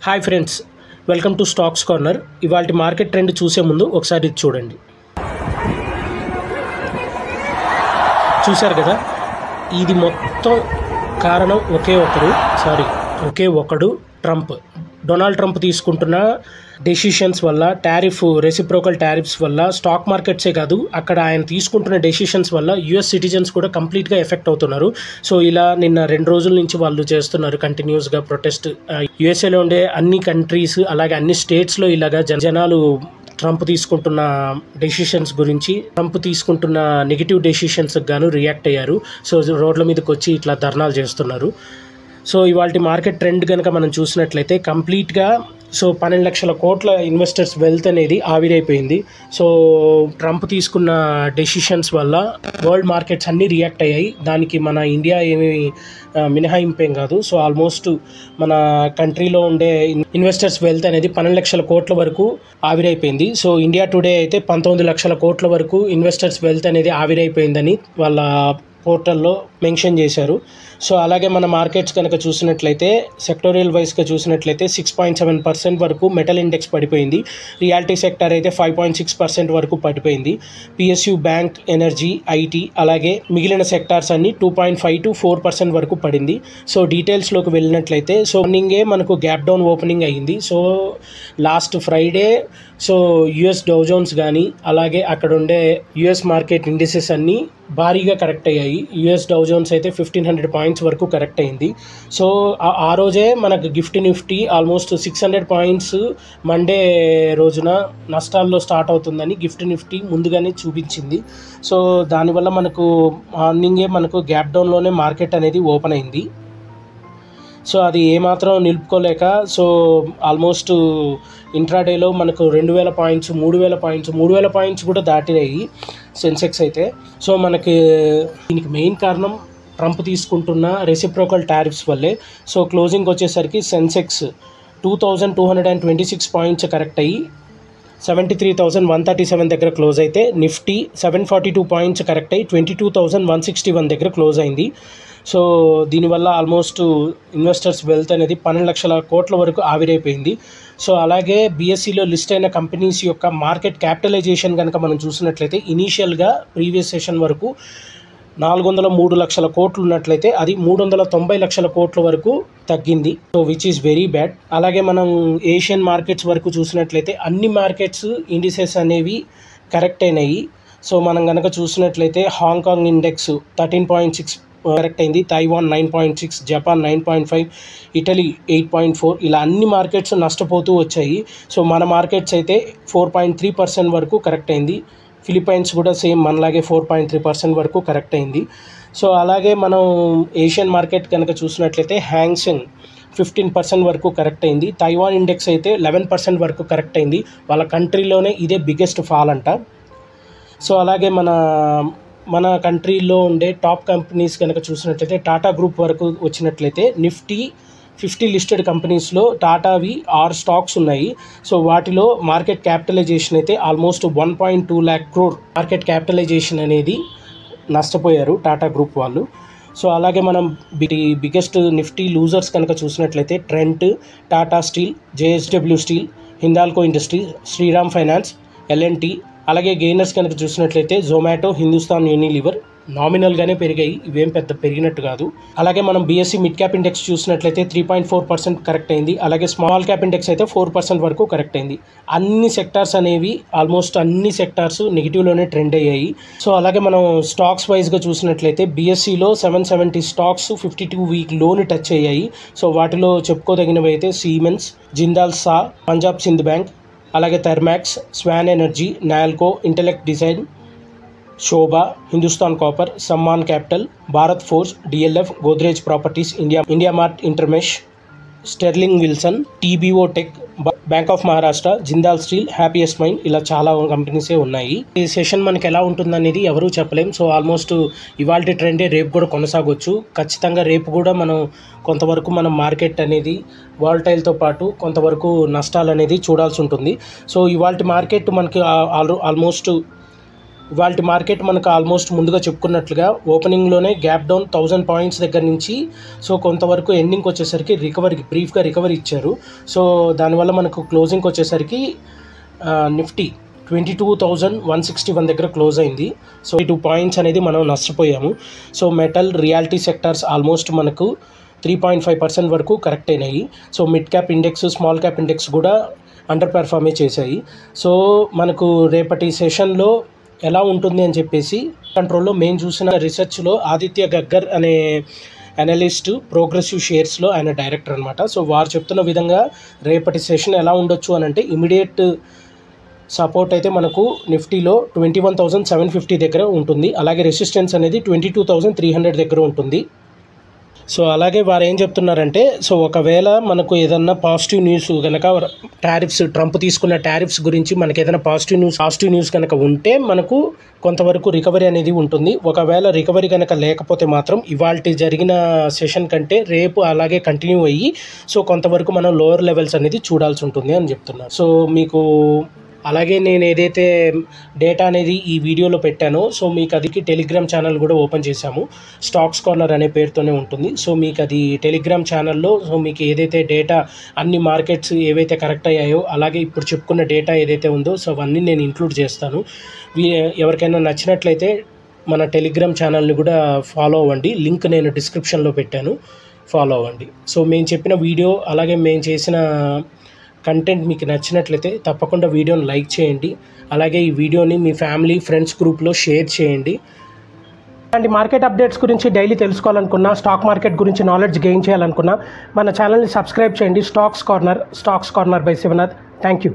Hi friends, welcome to stocks corner. ఇవాళ market trend చూసే ముందు ఒకసారి ఇది చూడండి. చూశారు కదా, ఇది మొత్తం కారణం ఒకే ఒకడు ట్రంప్. డొనాల్డ్ ట్రంప్ తీసుకుంటున్న డెసిషన్స్ వల్ల, రెసిప్రోకల్ టారిఫ్స్ వల్ల స్టాక్ మార్కెట్సే కాదు, అక్కడ ఆయన తీసుకుంటున్న డెసిషన్స్ వల్ల యుఎస్ సిటిజన్స్ కూడా కంప్లీట్గా ఎఫెక్ట్ అవుతున్నారు. సో ఇలా నిన్న 2 రోజుల నుంచి వాళ్ళు చేస్తున్నారు కంటిన్యూస్గా ప్రొటెస్ట్. యుఎస్ఏలో ఉండే అన్ని కంట్రీస్ అలాగే అన్ని స్టేట్స్లో ఇలాగా జనాలు ట్రంప్ తీసుకుంటున్న డెసిషన్స్ గురించి, ట్రంప్ తీసుకుంటున్న నెగిటివ్ డెసిషన్స్కి గాను రియాక్ట్ అయ్యారు. సో రోడ్ల మీదకి వచ్చి ఇట్లా ధర్నాలు చేస్తున్నారు. సో ఇవాళ మార్కెట్ ట్రెండ్ కనుక మనం చూసినట్లయితే కంప్లీట్గా 12 లక్షల కోట్ల ఇన్వెస్టర్స్ వెల్త్ అనేది ఆవిరైపోయింది. సో ట్రంప్ తీసుకున్న డెసిషన్స్ వల్ల వరల్డ్ మార్కెట్స్ అన్నీ రియాక్ట్ అయ్యాయి. దానికి మన ఇండియా ఏమీ మినహాయింపేం కాదు. సో ఆల్మోస్ట్ మన కంట్రీలో ఉండే ఇన్వెస్టర్స్ వెల్త్ అనేది 12 లక్షల కోట్ల వరకు ఆవిరైపోయింది. సో ఇండియా టుడే అయితే 19 లక్షల కోట్ల వరకు ఇన్వెస్టర్స్ వెల్త్ అనేది ఆవిరైపోయిందని వాళ్ళ పోర్టల్లో మెన్షన్ చేశారు. సో అలాగే మన మార్కెట్స్ కనుక చూసినట్లయితే సెక్టోరియల్ వైజ్గా చూసినట్లయితే 6.7% వరకు మెటల్ ఇండెక్స్ పడిపోయింది. రియాలిటీ సెక్టర్ అయితే 5.6% వరకు పడిపోయింది. పిఎస్యు, బ్యాంక్, ఎనర్జీ, ఐటీ అలాగే మిగిలిన సెక్టార్స్ అన్ని 2.5 to 4% వరకు పడింది. సో డీటెయిల్స్లోకి వెళ్ళినట్లయితే మార్నింగే మనకు గ్యాప్ డౌన్ ఓపెనింగ్ అయ్యింది. So last Friday US Dow Jones కానీ అలాగే అక్కడ ఉండే యుఎస్ మార్కెట్ ఇండిసెస్ అన్నీ భారీగా కరెక్ట్ అయ్యాయి. యుఎస్ డౌ జోన్స్ అయితే 1500 పాయింట్స్ వరకు కరెక్ట్ అయింది. సో ఆ రోజే మనకు నిఫ్టీ ఆల్మోస్ట్ 600 పాయింట్స్ మండే రోజున నష్టాల్లో స్టార్ట్ అవుతుందని నిఫ్టీ ముందుగానే చూపించింది. సో దానివల్ల మనకు మార్నింగే మనకు గ్యాప్ డౌన్లోనే మార్కెట్ అనేది ఓపెన్ అయింది. సో అది ఏమాత్రం నిలుపుకోలేక ఆల్మోస్ట్ ఇంట్రాడేలో మనకు 2000 పాయింట్స్, 3000 పాయింట్స్ కూడా దాటినాయి సెన్సెక్స్ అయితే. సో మనకి దీనికి మెయిన్ కారణం ట్రంప్ తీసుకుంటున్న రెసిప్రోకల్ టారిఫ్స్ వల్లే. సో క్లోజింగ్ వచ్చేసరికి సెన్సెక్స్ 2226 పాయింట్స్ కరెక్ట్ అయ్యి 73,137 దగ్గర క్లోజ్ అయితే, నిఫ్టీ 742 పాయింట్స్ కరెక్ట్ అయ్యి 22,161 దగ్గర క్లోజ్ అయింది. సో దీనివల్ల ఆల్మోస్ట్ ఇన్వెస్టర్స్ వెల్త్ అనేది 12 లక్షల కోట్ల వరకు ఆవిరైపోయింది. సో అలాగే బీఎస్సీలో లిస్ట్ అయిన కంపెనీస్ యొక్క మార్కెట్ క్యాపిటలైజేషన్ కనుక మనం చూసినట్లయితే ఇనీషియల్గా ప్రీవియస్ సెషన్ వరకు 403 లక్షల కోట్లు ఉన్నట్లయితే అది 390 లక్షల కోట్ల వరకు తగ్గింది. So which is very bad. అలాగే మనం ఏషియన్ మార్కెట్స్ వరకు చూసినట్లయితే అన్ని మార్కెట్స్ ఇండిసెస్ అనేవి కరెక్ట్ అయినాయి. సో మనం కనుక చూసినట్లయితే హాంకాంగ్ ఇండెక్స్ 13.6 కరెక్ట్ అయింది, తైవాన్ 9.6, జపాన్ 9.5, ఇటలీ 8.4, ఇలా అన్ని మార్కెట్స్ నష్టపోతూ వచ్చాయి. సో మన మార్కెట్స్ అయితే 4.3% వరకు కరెక్ట్ అయింది. ఫిలిప్పైన్స్ కూడా సేమ్ మనలాగే 4.3% వరకు కరెక్ట్ అయింది. సో అలాగే మనం ఏషియన్ మార్కెట్ కనుక చూసినట్లయితే హ్యాంగ్సెంగ్ 15% వరకు కరెక్ట్ అయింది. తైవాన్ ఇండెక్స్ అయితే 11% వరకు కరెక్ట్ అయింది. వాళ్ళ కంట్రీలోనే ఇదే బిగ్గెస్ట్ ఫాల్ అంట. సో అలాగే మన కంట్రీలో ఉండే టాప్ కంపెనీస్ కనుక చూసినట్లయితే టాటా గ్రూప్ వరకు వచ్చినట్లయితే నిఫ్టీ 50 లిస్టెడ్ కంపెనీస్లో టాటావి 6 స్టాక్స్ ఉన్నాయి. సో వాటిలో మార్కెట్ క్యాపిటలైజేషన్ అయితే almost 1.2 lakh crore market capitalization అనేది నష్టపోయారు టాటా గ్రూప్ వాళ్ళు. సో అలాగే మనం బిగ్గెస్ట్ నిఫ్టీ లూజర్స్ కనుక చూసినట్లయితే Trent, Tata steel, JSW steel, Hindalco industries, Shriram finance, LNT. అలాగే గెయినర్స్ కనుక చూసినట్లయితే జొమాటో, హిందుస్థాన్ యూనిలివర్ నామినల్గానే పెరిగాయి, ఇవేం పెద్ద పెరిగినట్టు కాదు. అలాగే మనం బీఎస్సీ మిడ్ క్యాప్ ఇండెక్స్ చూసినట్లయితే 3.4% కరెక్ట్ అయింది. అలాగే స్మాల్ క్యాప్ ఇండెక్స్ అయితే 4% వరకు కరెక్ట్ అయింది. అన్ని సెక్టార్స్ అనేవి ఆల్మోస్ట్ అన్ని సెక్టార్స్ నెగిటివ్లోనే ట్రెండ్ అయ్యాయి. సో అలాగే మనం స్టాక్స్ వైజ్గా చూసినట్లయితే బీఎస్సీలో 770 స్టాక్స్ 52 వీక్ లోని టచ్ అయ్యాయి. సో వాటిలో చెప్పుకోదగినవి అయితే Siemens, Jindal Saw, Punjab Sindh Bank, అలాగే Thermax, Swan Energy, Nalco, Intellect Design, Sobha, Hindustan Copper, Sammaan Capital, Bharat Forge, DLF, Godrej Properties, India Mart Intermesh, Sterling Wilson, TBO Tek, Bank of Maharashtra, Jindal Steel, Happiest Mind, ఇలా చాలా కంపెనీసే ఉన్నాయి. ఈ సెషన్ మనకి ఎలా ఉంటుందనేది ఎవరూ చెప్పలేం. సో ఆల్మోస్ట్ ఇవాల్టి ట్రెండే రేపు కూడా కొనసాగొచ్చు. ఖచ్చితంగా రేపు కూడా మనం కొంతవరకు మనం మార్కెట్ అనేది వాలటైల్తో పాటు కొంతవరకు నష్టాలు అనేది చూడాల్సి ఉంటుంది. సో ఇవాల్టి మార్కెట్ మనకి ఆల్మోస్ట్ వాటి మార్కెట్ మనకు ఆల్మోస్ట్ ముందుగా చెప్పుకున్నట్లుగా ఓపెనింగ్లోనే గ్యాప్ డౌన్ 1000 పాయింట్స్ దగ్గర నుంచి సో కొంతవరకు ఎండింగ్కి వచ్చేసరికి బ్రీఫ్గా రికవరీ ఇచ్చారు. సో దానివల్ల మనకు క్లోజింగ్కి వచ్చేసరికి నిఫ్టీ 22,161 దగ్గర క్లోజ్ అయింది. సో 2 పాయింట్స్ అనేది మనం నష్టపోయాము. So metal, reality sectors almost మనకు 3.5% వరకు కరెక్ట్ అయినాయి. So mid cap index, small cap index కూడా అండర్ పెర్ఫార్మే చేశాయి. సో మనకు రేపటి సెషన్లో ఎలా ఉంటుంది అని చెప్పేసి కంట్రోల్లో మేము చూసిన రీసెర్చ్లో ఆదిత్య గగ్గర్ అనే అనలిస్ట్ ప్రోగ్రెసివ్ షేర్స్లో ఆయన డైరెక్టర్ అనమాట. సో వారు చెప్తున్న విధంగా రేపటి సెషన్ ఎలా ఉండొచ్చు అని అంటే ఇమీడియట్ సపోర్ట్ అయితే మనకు నిఫ్టీలో 21,750 దగ్గర ఉంటుంది. అలాగే రెసిస్టెన్స్ అనేది 22,300 దగ్గర ఉంటుంది. సో అలాగే వారు ఏం చెప్తున్నారంటే సో ఒకవేళ మనకు ఏదన్నా పాజిటివ్ న్యూస్ కనుక ట్రంప్ తీసుకున్న టారిఫ్స్ గురించి మనకి ఏదైనా పాజిటివ్ న్యూస్ కనుక ఉంటే మనకు కొంతవరకు రికవరీ అనేది ఉంటుంది. ఒకవేళ రికవరీ కనుక లేకపోతే మాత్రం ఇవాల్టి జరిగిన సెషన్ కంటే రేపు అలాగే కంటిన్యూ అయ్యి సో కొంతవరకు మనం లోవర్ లెవెల్స్ అనేది చూడాల్సి ఉంటుంది అని చెప్తున్నారు. సో మీకు అలాగే నేను ఏదైతే డేటా అనేది ఈ వీడియోలో పెట్టానో సో మీకు అది టెలిగ్రామ్ ఛానల్ కూడా ఓపెన్ చేశాము. స్టాక్స్ కార్నర్ అనే పేరుతోనే ఉంటుంది. సో మీకు అది టెలిగ్రామ్ ఛానల్లో సో మీకు ఏదైతే డేటా అన్ని మార్కెట్స్ ఏవైతే కరెక్ట్ అయ్యాయో అలాగే ఇప్పుడు చెప్పుకున్న డేటా ఏదైతే ఉందో సో అవన్నీ నేను ఇంక్లూడ్ చేస్తాను. ఎవరికైనా నచ్చినట్లయితే మన టెలిగ్రామ్ ఛానల్ని కూడా ఫాలో అవ్వండి. లింక్ నేను డిస్క్రిప్షన్లో పెట్టాను, ఫాలో అవ్వండి. సో మేము చెప్పిన వీడియో అలాగే మేము చేసిన కంటెంట్ మీకు నచ్చినట్లయితే తప్పకుండా వీడియోని లైక్ చేయండి. అలాగే ఈ వీడియోని మీ ఫ్యామిలీ, ఫ్రెండ్స్ గ్రూప్లో షేర్ చేయండి. అండ్ మార్కెట్ అప్డేట్స్ గురించి డైలీ తెలుసుకోవాలనుకున్నా, స్టాక్ మార్కెట్ గురించి నాలెడ్జ్ గెయిన్ చేయాలనుకున్నా మన ఛానల్ని సబ్స్క్రైబ్ చేయండి. Stocks corner by Shivanath. Thank you.